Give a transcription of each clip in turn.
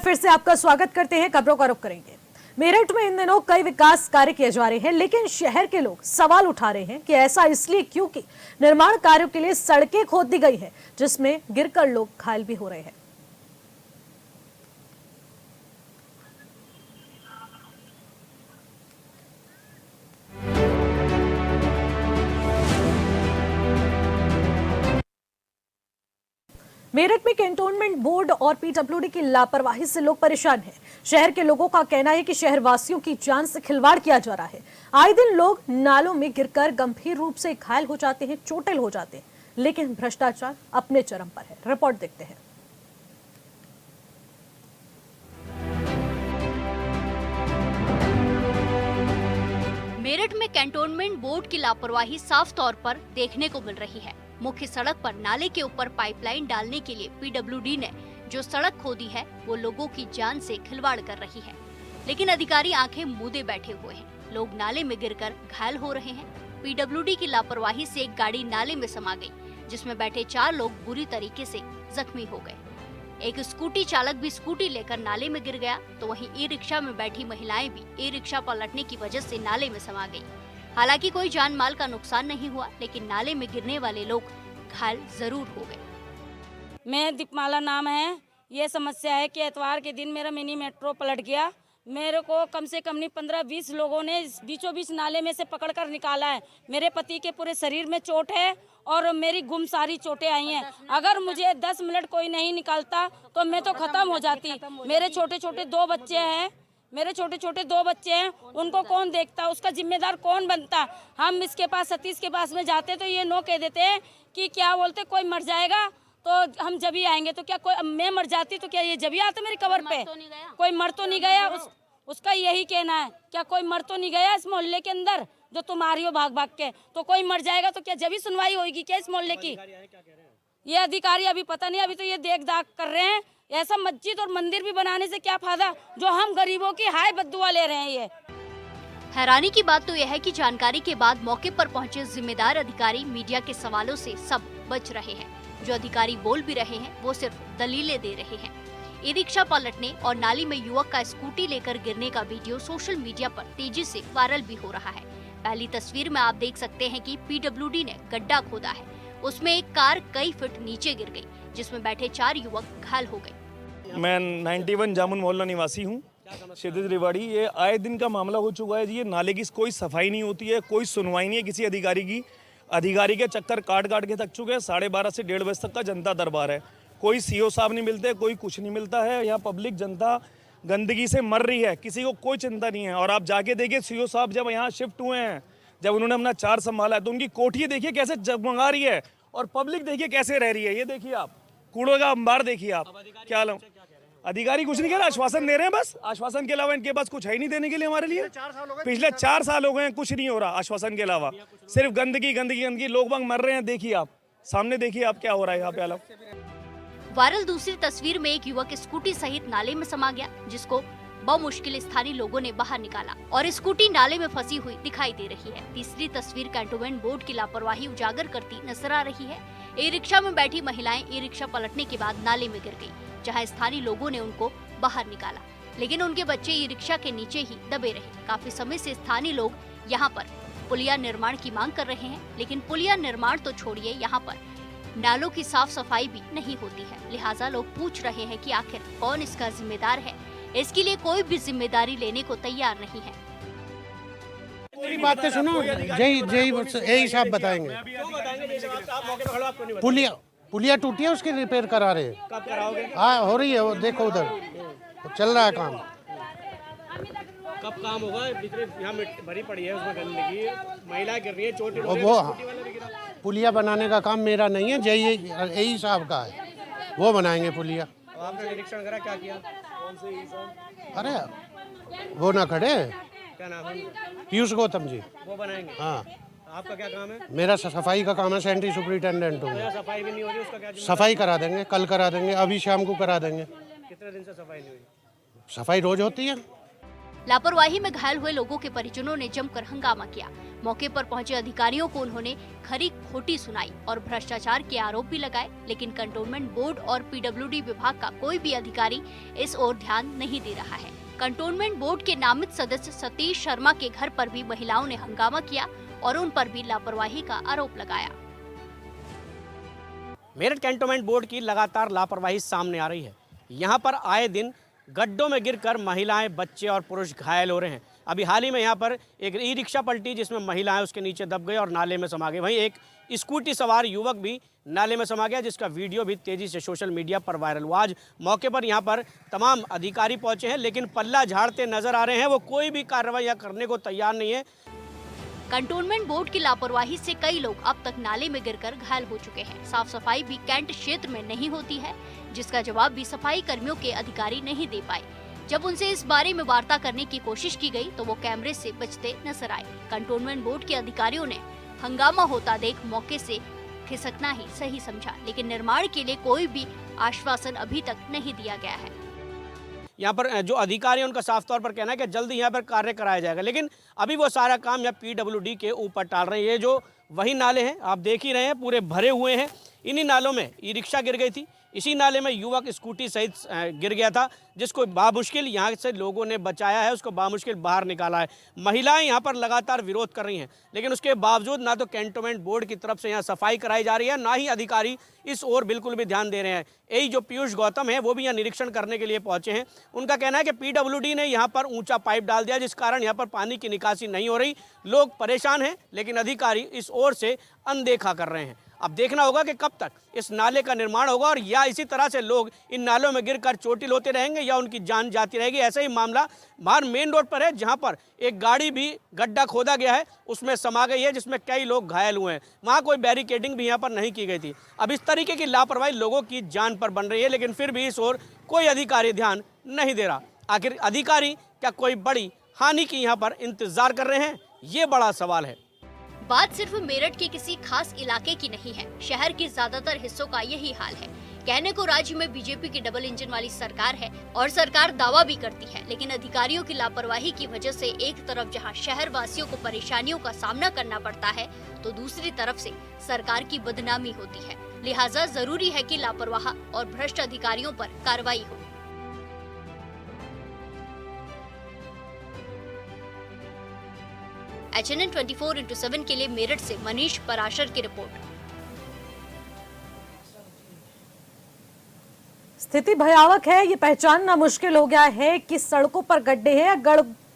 फिर से आपका स्वागत करते हैं। खबरों का रुख करेंगे। मेरठ में इन दिनों कई विकास कार्य किए जा रहे हैं, लेकिन शहर के लोग सवाल उठा रहे हैं कि ऐसा इसलिए क्योंकि निर्माण कार्यों के लिए सड़कें खोद दी गई है, जिसमें गिरकर लोग घायल भी हो रहे हैं। मेरठ में कैंटोनमेंट बोर्ड और पीडब्ल्यूडी की लापरवाही से लोग परेशान हैं। शहर के लोगों का कहना है कि शहरवासियों की जान से खिलवाड़ किया जा रहा है। आए दिन लोग नालों में गिरकर गंभीर रूप से घायल हो जाते हैं, चोटिल हो जाते हैं, लेकिन भ्रष्टाचार अपने चरम पर है। रिपोर्ट देखते हैं। मेरठ में कैंटोनमेंट बोर्ड की लापरवाही साफ तौर पर देखने को मिल रही है। मुख्य सड़क पर नाले के ऊपर पाइपलाइन डालने के लिए पीडब्ल्यूडी ने जो सड़क खोदी है वो लोगों की जान से खिलवाड़ कर रही है, लेकिन अधिकारी आंखें मूंदे बैठे हुए हैं। लोग नाले में गिरकर घायल हो रहे हैं। पीडब्ल्यूडी की लापरवाही से एक गाड़ी नाले में समा गई, जिसमें बैठे 4 लोग बुरी तरीके से जख्मी हो गए। एक स्कूटी चालक भी स्कूटी लेकर नाले में गिर गया, तो वहीं ई रिक्शा में बैठी महिलाएं भी ई रिक्शा पलटने की वजह से नाले में समा गई। हालांकि कोई जान माल का नुकसान नहीं हुआ, लेकिन नाले में गिरने वाले लोग घायल जरूर हो गए। मैं दीपमाला नाम है। ये समस्या है कि एतवार के दिन मेरा मिनी मेट्रो पलट गया। मेरे को कम से कम नहीं 15-20 लोगों ने बीचों बीच नाले में से पकड़कर निकाला है। मेरे पति के पूरे शरीर में चोट है और मेरी गुम सारी चोटें आई हैं। अगर मुझे 10 मिनट कोई नहीं निकालता तो मैं तो खत्म हो जाती। मेरे छोटे छोटे 2 बच्चे हैं, उनको कौन देखता, उसका जिम्मेदार कौन बनता। हम इसके पास सतीश के पास में जाते तो ये नो कह देते हैं कि क्या बोलते, कोई मर जाएगा तो हम जब ही आएंगे। तो क्या कोई मैं मर जाती तो क्या ये जब ही आते मेरी कब्र पे? कोई मर तो नहीं गया। उसका यही कहना है, क्या कोई मर तो नहीं गया इस मोहल्ले के अंदर जो तुम आ रही हो भाग भाग के? तो कोई मर जाएगा तो क्या जब ही सुनवाई होगी क्या इस मोहल्ले की? ये अधिकारी अभी पता नहीं, अभी तो ये देख दाख कर रहे हैं। ऐसा मस्जिद और मंदिर भी बनाने से क्या फायदा जो हम गरीबों की हाय बद्दुआ ले रहे हैं। ये हैरानी की बात तो यह है कि जानकारी के बाद मौके पर पहुंचे जिम्मेदार अधिकारी मीडिया के सवालों से सब बच रहे हैं। जो अधिकारी बोल भी रहे हैं वो सिर्फ दलीलें दे रहे हैं। ई रिक्शा पलटने और नाली में युवक का स्कूटी लेकर गिरने का वीडियो सोशल मीडिया पर तेजी से वायरल भी हो रहा है। पहली तस्वीर में आप देख सकते हैं कि पीडब्ल्यूडी ने गड्ढा खोदा है। उसमें एक कार कई फीट नीचे गिर गई, जिसमें बैठे 4 युवक घायल हो गए। मैं 91 जामुन मोहल्ला निवासी हूँ, शिदित रिवाड़ी। ये आए दिन का मामला हो चुका है जी। ये नाले की कोई सफाई नहीं होती है, कोई सुनवाई नहीं है किसी अधिकारी की। अधिकारी के चक्कर काट काट के थक चुके हैं। 12:30 से 1:30 बजे तक का जनता दरबार है। कोई सीओ साहब नहीं मिलते, कोई कुछ नहीं मिलता है। यहाँ पब्लिक जनता गंदगी से मर रही है, किसी को कोई चिंता नहीं है। और आप जाके देखिए, सीओ साहब जब यहाँ शिफ्ट हुए हैं, जब उन्होंने अपना चार्ज संभाला है, तो उनकी कोठियाँ देखिए कैसे जगमगा रही है और पब्लिक देखिए कैसे रह रही है। ये देखिए आप, कूड़े का अंबार देखिए आप। क्या लो अधिकारी कुछ नहीं कह रहे, आश्वासन दे रहे हैं बस। आश्वासन के अलावा इनके पास कुछ है ही नहीं देने के लिए हमारे लिए। पिछले 4 साल हो गए हैं, कुछ नहीं हो रहा आश्वासन के अलावा। सिर्फ गंदगी गंदगी गंदगी, लोग बाग मर रहे हैं। देखिए आप सामने, देखिए आप क्या हो रहा है यहाँ पे अलग। वायरल दूसरी तस्वीर में एक युवक स्कूटी सहित नाले में समा गया, जिसको बहुमुश्किल स्थानीय लोगों ने बाहर निकाला और स्कूटी नाले में फंसी हुई दिखाई दे रही है। तीसरी तस्वीर कैंटोनमेंट बोर्ड की लापरवाही उजागर करती नजर आ रही है। ई रिक्शा में बैठी महिलाएं ई रिक्शा पलटने के बाद नाले में गिर गई, जहां स्थानीय लोगों ने उनको बाहर निकाला, लेकिन उनके बच्चे ई रिक्शा के नीचे ही दबे रहे। काफी समय से स्थानीय लोग यहाँ पर पुलिया निर्माण की मांग कर रहे हैं, लेकिन पुलिया निर्माण तो छोड़िए, यहाँ पर नालों की साफ सफाई भी नहीं होती है। लिहाजा लोग पूछ रहे हैं कि आखिर कौन इसका जिम्मेदार है। इसके लिए कोई भी जिम्मेदारी लेने को तैयार नहीं है। मेरी बातें सुनो, यही साहब बताएंगे। पुलिया टूटी है, उसकी रिपेयर करा रहे हैं। कब कराओगे? हाँ हो रही है, वो देखो उधर चल रहा है काम। कब काम होगा? यहाँ भरी पड़ी है, उसमें गंदगी, महिला गिर रही है, चोट। वो पुलिया बनाने का काम मेरा नहीं है, यही साहब का है, वो बनाएंगे पुलिया। आपने निरीक्षण करा, क्या किया? कौन से? अरे वो ना खड़े, क्या नाम है? पीयूष गौतम जी, वो बनाएंगे। हाँ। आपका क्या काम है? मेरा सफाई का काम है, सेंट्री सुपरिटेंडेंट हूँ। सफाई भी नहीं हो रही, उसका क्या? सफाई करा देंगे, कल करा देंगे, अभी शाम को करा देंगे। कितने दिन से सफाई नहीं हुई? सफाई रोज होती है। लापरवाही में घायल हुए लोगों के परिजनों ने जमकर हंगामा किया। मौके पर पहुंचे अधिकारियों को उन्होंने खरी खोटी सुनाई और भ्रष्टाचार के आरोप भी लगाए, लेकिन कंटोनमेंट बोर्ड और पीडब्ल्यूडी विभाग का कोई भी अधिकारी इस ओर ध्यान नहीं दे रहा है। कंटोनमेंट बोर्ड के नामित सदस्य सतीश शर्मा के घर पर भी महिलाओं ने हंगामा किया और उन पर भी लापरवाही का आरोप लगाया। मेरठ कैंटोनमेंट बोर्ड की लगातार लापरवाही सामने आ रही है। यहाँ पर आए दिन गड्ढों में गिरकर महिलाएं, बच्चे और पुरुष घायल हो रहे हैं। अभी हाल ही में यहाँ पर एक ई रिक्शा पलटी जिसमें महिलाएं उसके नीचे दब गई और नाले में समा गई। वहीं एक स्कूटी सवार युवक भी नाले में समा गया, जिसका वीडियो भी तेजी से सोशल मीडिया पर वायरल हुआ। आज मौके पर यहाँ पर तमाम अधिकारी पहुंचे हैं, लेकिन पल्ला झाड़ते नजर आ रहे हैं। वो कोई भी कार्रवाई करने को तैयार नहीं है। कंटोनमेंट बोर्ड की लापरवाही से कई लोग अब तक नाले में गिरकर घायल हो चुके हैं। साफ सफाई भी कैंट क्षेत्र में नहीं होती है, जिसका जवाब भी सफाई कर्मियों के अधिकारी नहीं दे पाए। जब उनसे इस बारे में वार्ता करने की कोशिश की गई तो वो कैमरे से बचते नजर आए। कंटोनमेंट बोर्ड के अधिकारियों ने हंगामा होता देख मौके से खिसकना ही सही समझा, लेकिन निर्माण के लिए कोई भी आश्वासन अभी तक नहीं दिया गया है। यहाँ पर जो अधिकारी हैं उनका साफ तौर पर कहना है कि जल्दी यहाँ पर कार्य कराया जाएगा, लेकिन अभी वो सारा काम यहाँ पीडब्ल्यूडी के ऊपर टाल रहे हैं। ये जो वही नाले हैं, आप देख ही रहे हैं, पूरे भरे हुए हैं। इन्हीं नालों में ई रिक्शा गिर गई थी, इसी नाले में युवक स्कूटी सहित गिर गया था, जिसको बामुश्किल यहाँ से लोगों ने बचाया है, उसको बामुश्किल बाहर निकाला है। महिलाएं यहाँ पर लगातार विरोध कर रही हैं, लेकिन उसके बावजूद ना तो कैंटोनमेंट बोर्ड की तरफ से यहाँ सफाई कराई जा रही है, ना ही अधिकारी इस ओर बिल्कुल भी ध्यान दे रहे हैं। यही जो पीयूष गौतम है वो भी यहाँ निरीक्षण करने के लिए पहुंचे हैं। उनका कहना है कि पीडब्ल्यूडी ने यहाँ पर ऊंचा पाइप डाल दिया, जिस कारण यहाँ पर पानी की निकासी नहीं हो रही। लोग परेशान हैं, लेकिन अधिकारी इस ओर से अनदेखा कर रहे हैं। अब देखना होगा कि कब तक इस नाले का निर्माण होगा और या इसी तरह से लोग इन नालों में गिरकर चोटिल होते रहेंगे या उनकी जान जाती रहेगी। ऐसा ही मामला बाहर मेन रोड पर है, जहां पर एक गाड़ी भी गड्ढा खोदा गया है, उसमें समा गई है, जिसमें कई लोग घायल हुए हैं। वहां कोई बैरिकेडिंग भी यहां पर नहीं की गई थी। अब इस तरीके की लापरवाही लोगों की जान पर बन रही है, लेकिन फिर भी इस ओर कोई अधिकारी ध्यान नहीं दे रहा। आखिर अधिकारी क्या कोई बड़ी हानि की यहाँ पर इंतजार कर रहे हैं, ये बड़ा सवाल है। बात सिर्फ मेरठ के किसी खास इलाके की नहीं है, शहर के ज्यादातर हिस्सों का यही हाल है। कहने को राज्य में बीजेपी की डबल इंजन वाली सरकार है और सरकार दावा भी करती है, लेकिन अधिकारियों की लापरवाही की वजह से एक तरफ जहां शहर वासियों को परेशानियों का सामना करना पड़ता है, तो दूसरी तरफ से सरकार की बदनामी होती है। लिहाजा जरूरी है कि लापरवाह और भ्रष्ट अधिकारियों पर कार्रवाई हो। HNN 24/7 के लिए मेरठ से मनीष पराशर की रिपोर्ट। स्थिति भयावह है, ये पहचानना मुश्किल हो गया है कि सड़कों पर गड्ढे हैं या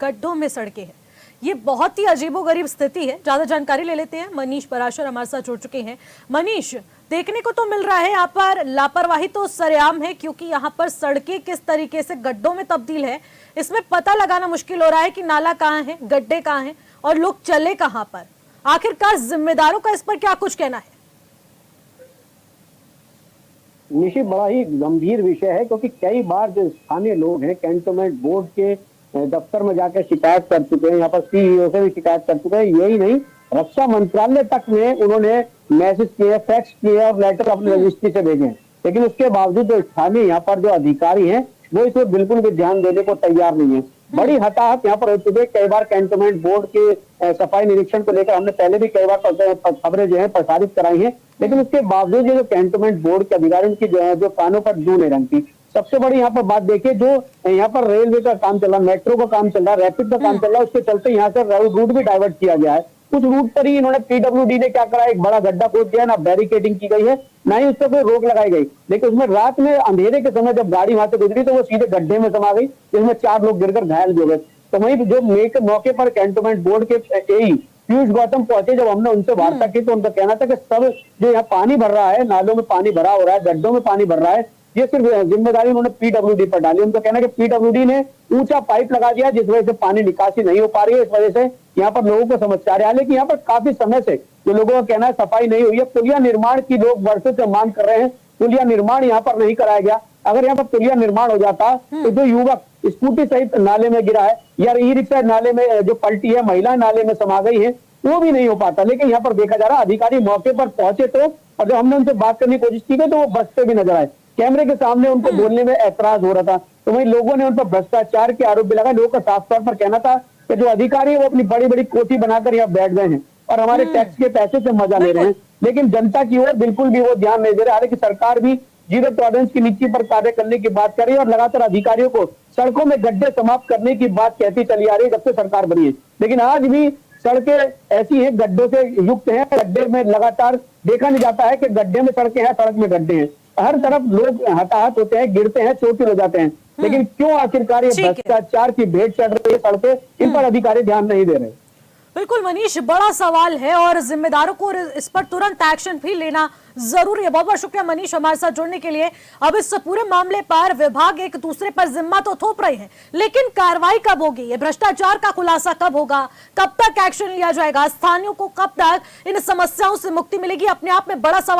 गड्ढों में सड़कें हैं। ये बहुत ही अजीबोगरीब स्थिति है। ज्यादा जानकारी ले लेते हैं, मनीष पराशर हमारे साथ जुड़ चुके हैं। मनीष, देखने को तो मिल रहा है यहाँ पर लापरवाही तो सरेआम है, क्योंकि यहाँ पर सड़कें किस तरीके से गड्ढों में तब्दील है, इसमें पता लगाना मुश्किल हो रहा है कि नाला कहाँ है, गड्ढे कहाँ हैं और लोग चले कहां पर। आखिरकार जिम्मेदारों का इस पर क्या कुछ कहना है? निश्चित बड़ा ही गंभीर विषय है, क्योंकि कई बार जो स्थानीय लोग हैं कैंटोनमेंट बोर्ड के दफ्तर में जाकर शिकायत कर चुके हैं, यहाँ पर सीईओ से भी शिकायत कर चुके हैं। यही नहीं, रक्षा मंत्रालय तक में उन्होंने मैसेज किए, फैक्स किए और लेटर अपने रजिस्ट्री से भेजे, लेकिन उसके बावजूद जो स्थानीय यहाँ पर जो अधिकारी हैं वो इस पर बिल्कुल भी ध्यान देने को तैयार नहीं है। बड़ी हताहत यहाँ पर हो चुकी है। कई बार कैंटोनमेंट बोर्ड के सफाई निरीक्षण को लेकर हमने पहले भी कई बार खबरें जो है प्रसारित कराई हैं, लेकिन उसके बावजूद जो कैंटोनमेंट बोर्ड के अधिकारी उनकी जो कानों पर जू नहीं रंगती। सबसे बड़ी यहाँ पर बात देखिए, जो यहाँ पर रेलवे का काम चल रहा है, मेट्रो का काम चल रहा है, रैपिड का काम चल रहा है, उसके चलते यहाँ से रूट भी डाइवर्ट किया गया है। उस रूट पर ही इन्होंने पीडब्ल्यूडी ने क्या करा, एक बड़ा गड्ढा खोद दिया, ना बैरिकेडिंग की गई है, ना ही उस पर कोई रोक लगाई गई। लेकिन उसमें रात में अंधेरे के समय जब गाड़ी वहां से गुजरी तो वो सीधे गड्ढे में समा गई, जिसमें 4 लोग गिरकर घायल हो गए। तो वहीं जो मौके पर कैंटोनमेंट बोर्ड के एई पीयूष गौतम पहुंचे, जब हमने उनसे वार्ता की तो उनका कहना था कि सब जो यहाँ पानी भर रहा है, नालों में पानी भरा हो रहा है, गड्ढों में पानी भर रहा है, ये सिर्फ जिम्मेदारी उन्होंने पीडब्ल्यूडी पर डाली। उनका कहना है कि पीडब्ल्यूडी ने ऊंचा पाइप लगा दिया, जिस वजह से पानी निकासी नहीं हो पा रही है। इस वजह से यहाँ पर लोगों को समस्या आ रही है। लेकिन यहाँ पर काफी समय से जो लोगों का कहना है सफाई नहीं हुई है। पुलिया निर्माण की लोग वर्षों से मांग कर रहे हैं, पुलिया निर्माण यहाँ पर नहीं कराया गया। अगर यहाँ पर पुलिया निर्माण हो जाता तो जो युवक स्कूटी सहित नाले में गिरा है या ई रिक्शा नाले में जो पलटी है, महिला नाले में समा गई है, वो भी नहीं हो पाता। लेकिन यहाँ पर देखा जा रहा अधिकारी मौके पर पहुंचे तो, और जब हमने उनसे बात करने की कोशिश की तो वो बचते भी नजर आए। कैमरे के सामने उनको बोलने में ऐतराज हो रहा था। तो वही लोगों ने उन पर भ्रष्टाचार के आरोप भी लगाए। लोगों का साफ तौर पर कहना था कि जो अधिकारी है वो अपनी बड़ी बड़ी कोठी बनाकर यहाँ बैठ गए हैं और हमारे टैक्स के पैसे से मजा ले रहे हैं, लेकिन जनता की ओर बिल्कुल भी वो ध्यान नहीं दे रहे। हालांकि सरकार भी जीरो टॉलरेंस की नीति पर कार्य करने की बात कर रही है और लगातार अधिकारियों को सड़कों में गड्ढे समाप्त करने की बात कहती चली आ रही है जब से सरकार बनी है, लेकिन आज भी सड़कें ऐसी हैं, गड्ढों से युक्त हैं। गड्ढे में लगातार देखा नहीं जाता है कि गड्ढे में सड़कें हैं, सड़क में गड्ढे हैं। हर तरफ लोग हताहत होते हैं, गिरते हैं, चोटिल हो जाते हैं, लेकिन क्यों आखिरकार ये भ्रष्टाचार की भेंट चढ़ रही है सड़कें, इन पर अधिकारी ध्यान नहीं दे रहे। बिल्कुल मनीष, बड़ा सवाल है और जिम्मेदारों को इस पर तुरंत एक्शन भी लेना जरूरी है। बहुत बहुत शुक्रिया मनीष हमारे साथ जुड़ने के लिए। अब इस पूरे मामले पर विभाग एक दूसरे पर जिम्मा तो थोप रहे हैं, लेकिन कार्रवाई कब होगी, ये भ्रष्टाचार का खुलासा कब होगा, कब तक एक्शन लिया जाएगा, स्थानीयों को कब तक इन समस्याओं से मुक्ति मिलेगी, अपने आप में बड़ा सवाल।